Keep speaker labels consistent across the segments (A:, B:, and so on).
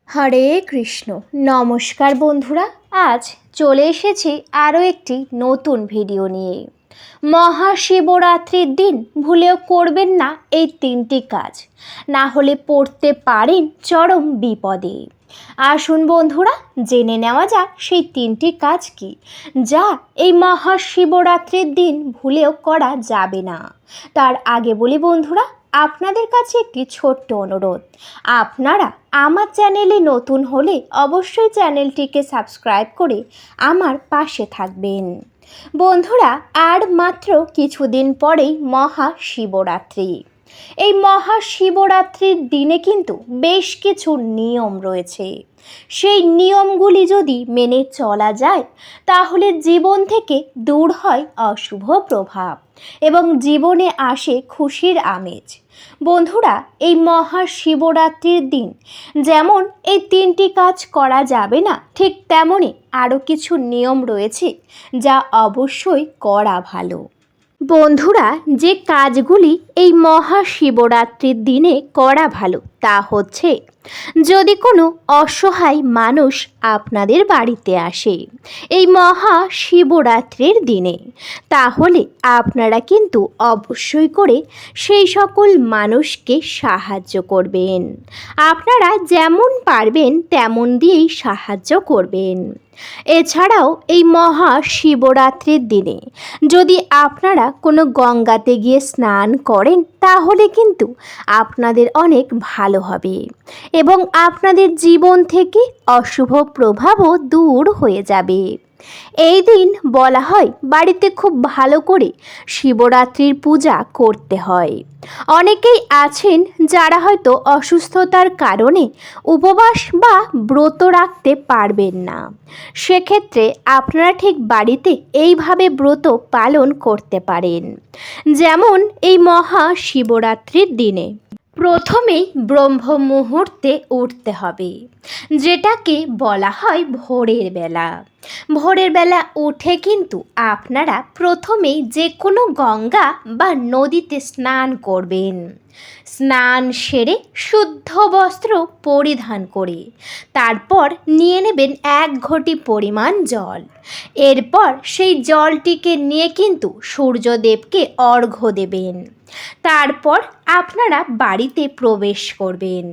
A: হরে কৃষ্ণ। নমস্কার বন্ধুরা, আজ চলে এসেছি আরও একটি নতুন ভিডিও নিয়ে। মহাশিবরাত্রির দিন ভুলেও করবেন না এই তিনটি কাজ, না হলে পড়তে পারেন চরম বিপদে। আসুন বন্ধুরা, জেনে নেওয়া যাক সেই তিনটি কাজ কি, যা এই মহাশিবরাত্রির দিন ভুলেও করা যাবে না। তার আগে বলি বন্ধুরা, আপনাদের কাছে একটি ছোট্ট অনুরোধ, আপনারা আমার চ্যানেলে নতুন হলে অবশ্যই চ্যানেলটিকে সাবস্ক্রাইব করে আমার পাশে থাকবেন। বন্ধুরা, আর মাত্র কিছুদিন পরেই মহাশিবরাত্রি। এই মহাশিবরাত্রির দিনে কিন্তু বেশ কিছু নিয়ম রয়েছে। সেই নিয়মগুলি যদি মেনে চলা যায়, তাহলে জীবন থেকে দূর হয় অশুভ প্রভাব এবং জীবনে আসে খুশির আমেজ। বন্ধুরা, এই মহাশিবরাত্রির দিন যেমন এই তিনটি কাজ করা যাবে না, ঠিক তেমনই আরও কিছু নিয়ম রয়েছে যা অবশ্যই করা ভালো। বন্ধুরা, যে কাজগুলি এই মহাশিবরাত্রির দিনে করা ভালো তা হচ্ছে, যদি কোনো অসহায় মানুষ আপনাদের বাড়িতে আসে এই মহাশিবরাত্রির দিনে, তাহলে আপনারা কিন্তু অবশ্যই করে সেই সকল মানুষকে সাহায্য করবেন। আপনারা যেমন পারবেন তেমন দিয়েই সাহায্য করবেন। এছাড়াও এই মহাশিবরাত্রির দিনে যদি আপনারা কোনো গঙ্গাতে গিয়ে স্নান করেন, তাহলে কিন্তু আপনাদের অনেক ভালো হবে এবং আপনাদের জীবন থেকে অশুভ প্রভাবও দূর হয়ে যাবে। এই দিন বলা হয় বাড়িতে খুব ভালো করে শিবরাত্রির পূজা করতে হয়। অনেকেই আছেন যারা হয়তো অসুস্থতার কারণে উপবাস বা ব্রত রাখতে পারবেন না। সেক্ষেত্রে আপনারা ঠিক বাড়িতে এইভাবে ব্রত পালন করতে পারেন। যেমন এই মহাশিবরাত্রির দিনে প্রথমেই ব্রহ্ম মুহূর্তে উঠতে হবে, যেটাকে বলা হয় ভোরের বেলা। ভোরের বেলা উঠে কিন্তু আপনারা প্রথমেই যে কোনো গঙ্গা বা নদীতে স্নান করবেন। স্নান সেরে শুদ্ধ বস্ত্র পরিধান করে তারপর নিয়ে নেবেন 1 ঘটি পরিমাণ জল। এরপর সেই জলটিকে নিয়ে কিন্তু সূর্যদেবকে অর্ঘ্য দেবেন। তারপর আপনারা বাড়িতে প্রবেশ করবেন।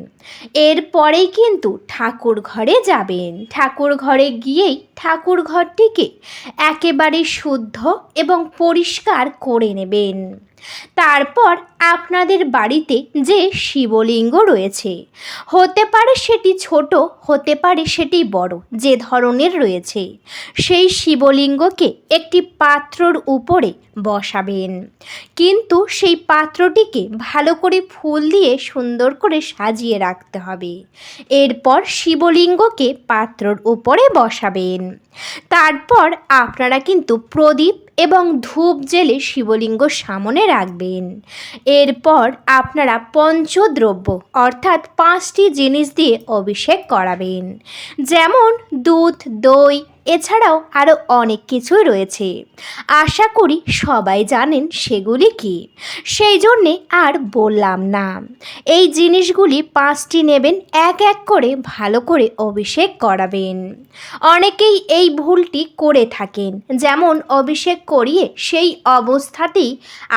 A: এরপরেই কিন্তু ঠাকুর ঘরে যাবেন। ঠাকুর ঘরে গিয়েই ঠাকুর ঘরটিকে একেবারে শুদ্ধ এবং পরিষ্কার করে নেবেন। তারপর আপনাদের বাড়িতে যে শিবলিঙ্গ রয়েছে, হতে পারে সেটি ছোট, হতে পারে সেটি বড়, যে ধরনের রয়েছে, সেই শিবলিঙ্গকে একটি পাত্রর উপরে বসাবেন। কিন্তু সেই পাত্রটিকে ভালো করে ফুল দিয়ে সুন্দর করে সাজিয়ে রাখতে হবে। এরপর শিবলিঙ্গকে পাত্রর উপরে বসাবেন। তারপর আপনারা কিন্তু প্রদীপ এবং ধূপ জেলে শিবলিঙ্গ সামনে রাখবেন। এরপর আপনারা পঞ্চদ্রব্য অর্থাৎ 5টি জিনিস দিয়ে অভিষেক করাবেন, যেমন দুধ, দই, এছাড়াও আরও অনেক কিছুই রয়েছে। আশা করি সবাই জানেন সেগুলি কি, সেই জন্যে আর বললাম না। এই জিনিসগুলি 5টি নেবেন, এক এক করে ভালো করে অভিষেক করাবেন। অনেকেই এই ভুলটি করে থাকেন, যেমন অভিষেক করিয়ে সেই অবস্থাতেই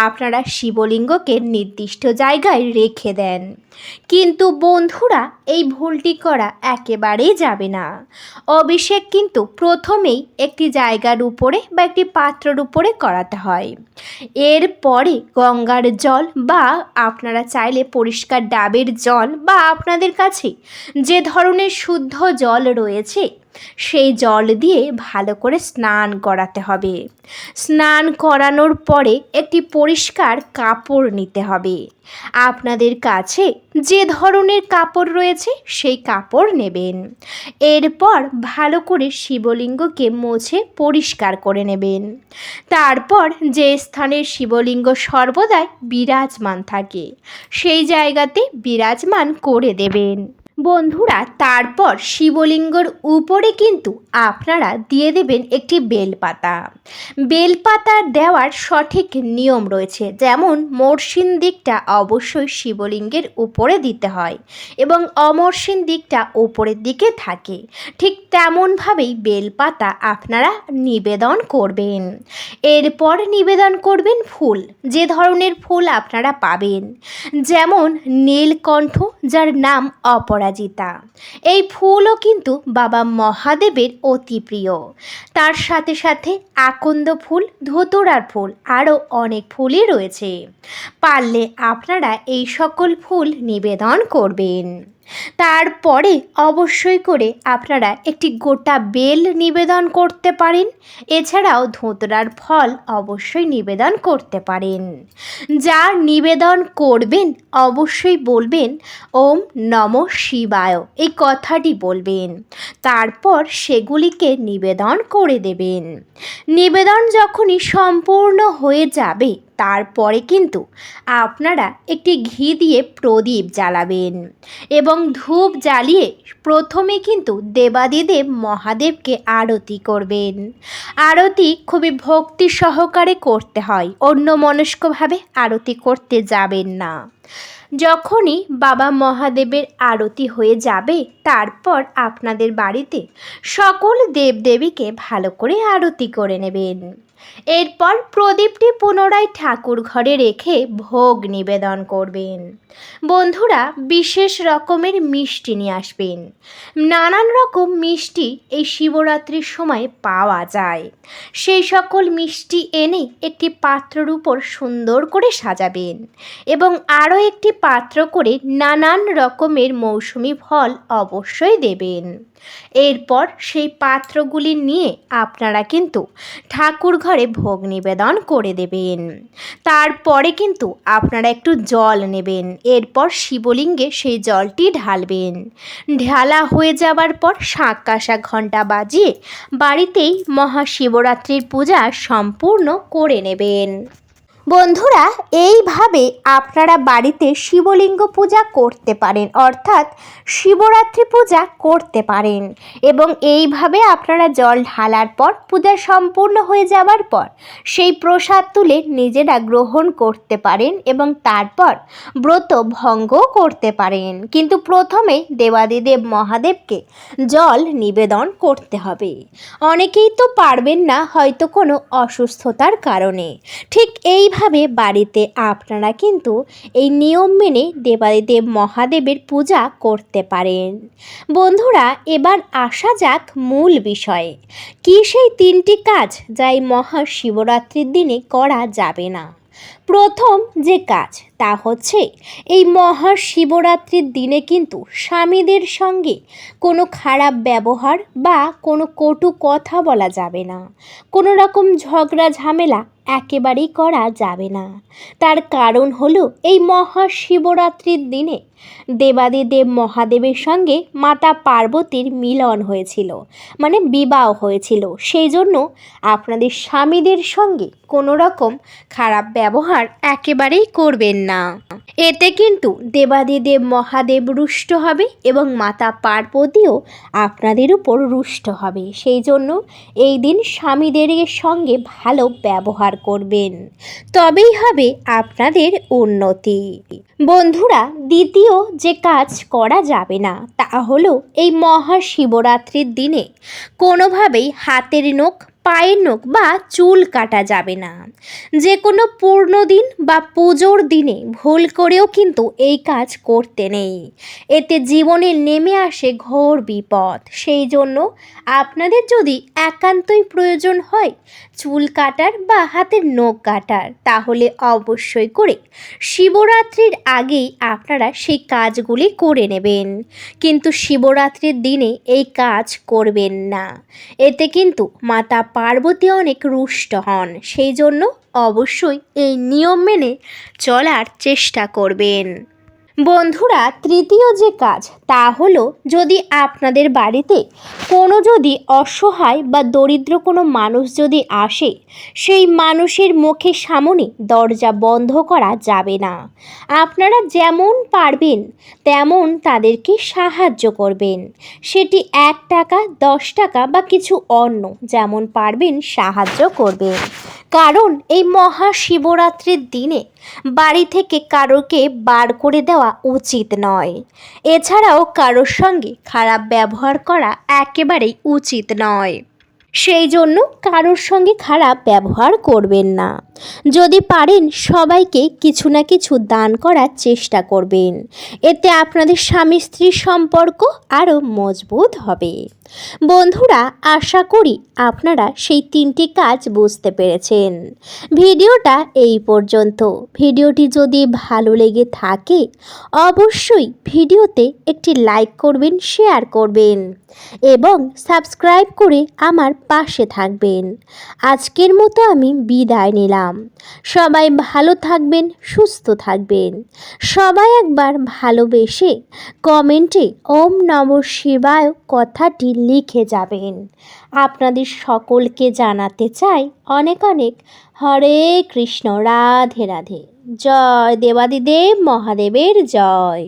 A: আপনারা শিবলিঙ্গকে নির্দিষ্ট জায়গায় রেখে দেন। কিন্তু বন্ধুরা, এই ভুলটি করা একেবারেই যাবে না। অভিষেক কিন্তু প্রথমেই একটি জায়গার উপরে বা একটি পাত্রের উপরে করাতে হয়। এরপরে গঙ্গার জল বা আপনারা চাইলে পরিষ্কার ডাবের জল বা আপনাদের কাছে যে ধরনের শুদ্ধ জল রয়েছে, সেই জল দিয়ে ভালো করে স্নান করাতে হবে। স্নান করানোর পরে একটি পরিষ্কার কাপড় নিতে হবে। আপনাদের কাছে যে ধরনের কাপড় রয়েছে সেই কাপড় নেবেন। এরপর ভালো করে শিবলিঙ্গকে মুছে পরিষ্কার করে নেবেন। তারপর যে স্থানে শিবলিঙ্গ সর্বদাই বিরাজমান থাকে, সেই জায়গাতে বিরাজমান করে দেবেন। বন্ধুরা, তারপর শিবলিঙ্গর উপরে কিন্তু আপনারা দিয়ে দেবেন একটি বেলপাতা। বেলপাতার দেওয়ার সঠিক নিয়ম রয়েছে, যেমন মসৃণ দিকটা অবশ্যই শিবলিঙ্গের উপরে দিতে হয় এবং অমসৃণ দিকটা উপরের দিকে থাকে। ঠিক তেমনভাবেই বেলপাতা আপনারা নিবেদন করবেন। এরপর নিবেদন করবেন ফুল। যে ধরনের ফুল আপনারা পাবেন, যেমন নীলকণ্ঠ, যার নাম অপরাজিতা। এই ফুলও কিন্তু বাবা মহাদেবের অতি প্রিয়। তার সাথে সাথে আকন্দ ফুল, ধুতুরার ফুল, আরও অনেক ফুলই রয়েছে। পারলে আপনারা এই সকল ফুল নিবেদন করবেন। তারপরে অবশ্যই করে আপনারা একটি গোটা বেল নিবেদন করতে পারেন। এছাড়াও ধুতরার ফল অবশ্যই নিবেদন করতে পারেন। যা নিবেদন করবেন অবশ্যই বলবেন ওম নমঃ শিবায়, এই কথাটি বলবেন। তারপর সেগুলিকে নিবেদন করে দেবেন। নিবেদন যখনই সম্পূর্ণ হয়ে যাবে, তারপরে কিন্তু আপনারা একটি ঘি দিয়ে প্রদীপ জ্বালাবেন এবং ধূপ জ্বালিয়ে প্রথমে কিন্তু দেবাদিদেব মহাদেবকে আরতি করবেন। আরতি খুবই ভক্তি সহকারে করতে হয়, অন্যমনস্কভাবে আরতি করতে যাবেন না। যখনই বাবা মহাদেবের আরতি হয়ে যাবে, তারপর আপনাদের বাড়িতে সকল দেবদেবীকে ভালো করে আরতি করে নেবেন। এরপর প্রদীপটি পুনরায় ঠাকুর ঘরে রেখে ভোগ নিবেদন করবেন। বন্ধুরা, বিশেষ রকমের মিষ্টি নিয়ে আসবেন। নানান রকম মিষ্টি এই শিবরাত্রির সময় পাওয়া যায়। সেই সকল মিষ্টি এনে একটি পাত্রের উপর সুন্দর করে সাজাবেন এবং আরও একটি পাত্র করে নানান রকমের মৌসুমি ফল অবশ্যই দেবেন। এরপর সেই পাত্রগুলি নিয়ে আপনারা কিন্তু ঠাকুর ঘরে ভোগ নিবেদন করে দেবেন। তারপরে কিন্তু আপনারা একটু জল নেবেন। এরপর শিবলিঙ্গে সেই জলটি ঢালবেন। ঢালা হয়ে যাবার পর শাঁখ কাঁসা ঘণ্টা বাজিয়ে বাড়িতেই মহাশিবরাত্রির পূজা সম্পূর্ণ করে নেবেন। বন্ধুরা, এইভাবে আপনারা বাড়িতে শিবলিঙ্গ পূজা করতে পারেন, অর্থাৎ শিবরাত্রি পূজা করতে পারেন। এবং এইভাবে আপনারা জল ঢালার পর পূজা সম্পূর্ণ হয়ে যাওয়ার পর সেই প্রসাদ তুলে নিজেরা গ্রহণ করতে পারেন এবং তারপর ব্রত ভঙ্গ করতে পারেন। কিন্তু প্রথমে দেবাদিদেব মহাদেবকে জল নিবেদন করতে হবে। অনেকেই তো পারবেন না, হয়তো কোনো অসুস্থতার কারণে। ঠিক এইভাবে বাড়িতে আপনারা কিন্তু এই নিয়ম মেনে দেবাদিদেব মহাদেবের পূজা করতে পারেন। বন্ধুরা, এবার আসা যাক মূল বিষয়ে। কি সেই তিনটি কাজ যা এই মহাশিবরাত্রির দিনে করা যাবে না? প্রথম যে কাজ, তা হচ্ছে এই মহাশিবরাত্রির দিনে কিন্তু স্বামীদের সঙ্গে কোনো খারাপ ব্যবহার বা কোনো কটু কথা বলা যাবে না। কোনো রকম ঝগড়া ঝামেলা একেবারেই করা যাবে না। তার কারণ হলো, এই মহাশিবরাত্রির দিনে দেবাদিদেব মহাদেবের সঙ্গে মাতা পার্বতীর মিলন হয়েছিল, মানে বিবাহ হয়েছিল। সেই জন্য আপনাদের স্বামীদের সঙ্গে কোনো রকম খারাপ ব্যবহার একেবারেই করবেন না। এতে কিন্তু দেবাদিদেব মহাদেব রুষ্ট হবে এবং মাতা পার্বতীও আপনাদের উপর রুষ্ট হবে। সেই জন্য এই দিন স্বামীদের সঙ্গে ভালো ব্যবহার করবেন, তবেই হবে আপনাদের উন্নতি। বন্ধুরা, দ্বিতীয় যে কাজ করা যাবে না, তা হলো এই মহাশিবরাত্রির দিনে কোনোভাবেই হাতের নখ, পায়ের নখ বা চুল কাটা যাবে না। যে কোনো পূর্ণ দিন বা পুজোর দিনে ভুল করেও কিন্তু এই কাজ করতে নেই। এতে জীবনে নেমে আসে ঘোর বিপদ। সেই জন্য আপনাদের যদি একান্তই প্রয়োজন হয় চুল কাটার বা হাতের নখ কাটার, তাহলে অবশ্যই করে শিবরাত্রির আগেই আপনারা সেই কাজগুলি করে নেবেন। কিন্তু শিবরাত্রির দিনে এই কাজ করবেন না। এতে কিন্তু মাতা পার্বতী অনেক রুষ্ট হন। সেই জন্য অবশ্যই এই নিয়ম মেনে চলার চেষ্টা করবেন। বন্ধুরা, তৃতীয় যে কাজ তা হলো, যদি আপনাদের বাড়িতে যদি অসহায় বা দরিদ্র কোনো মানুষ যদি আসে, সেই মানুষের মুখের সামনে দরজা বন্ধ করা যাবে না। আপনারা যেমন পারবেন তেমন তাদেরকে সাহায্য করবেন। সেটি 1 টাকা, 10 টাকা বা কিছু অন্য, যেমন পারবেন সাহায্য করবেন। কারণ এই মহাশিবরাত্রির দিনে বাড়ি থেকে কারোকে বার করে দেওয়া উচিত নয়। এছাড়াও কারোর সঙ্গে খারাপ ব্যবহার করা একেবারেই উচিত নয়। সেই জন্য কারোর সঙ্গে খারাপ ব্যবহার করবেন না। যদি পারেন সবাইকে কিছু না কিছু দান করার চেষ্টা করবেন। এতে আপনাদের স্বামী স্ত্রীর সম্পর্ক আরও মজবুত হবে। বন্ধুরা, আশা করি আপনারা সেই 3টি কাজ বুঝতে পেরেছেন। ভিডিওটা এই পর্যন্ত। ভিডিওটি যদি ভালো লেগে থাকে অবশ্যই ভিডিওতে একটি লাইক করবেন, শেয়ার করবেন এবং সাবস্ক্রাইব করে আমার পাশে থাকবেন। আজকের মতো আমি বিদায় নিলাম। সবাই ভালো থাকবেন, সুস্থ থাকবেন। সবাই একবার ভালোবেসে কমেন্টে ওম নমঃ শিবায় কথাটি লিখে যাবেন। আপনাদের সকলকে জানাতে চাই অনেক অনেক হরে কৃষ্ণ, রাধে রাধে। জয় দেবাদিদেব মহাদেবের জয়।